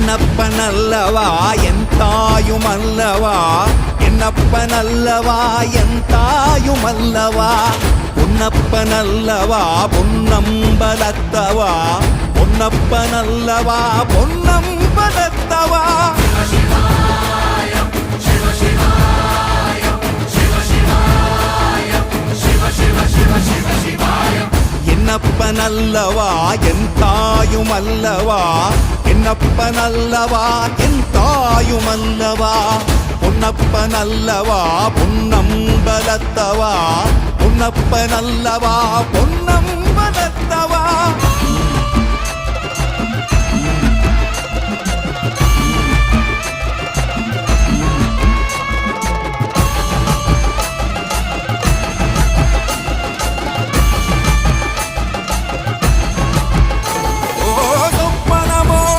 என்னப்பனல்லவா என் தாயுமல்லவா, என்னப்பனல்லவா என் தாயுமல்லவா, பொன்னப்பனல்லவா பொன்னம்பலத்தவா, பொன்னப்பனல்லவா பொன்னம்பலத்தவா. என்னப்பனல்லவா என் தாயுமல்லவா, என்னப்பனல்லவா என் தாயுமல்லவா, பொன்னப்பனல்லவா பொன்னம்பலத்தவா, பொன்னப்பனல்லவா பொன்னம்பலத்தவா.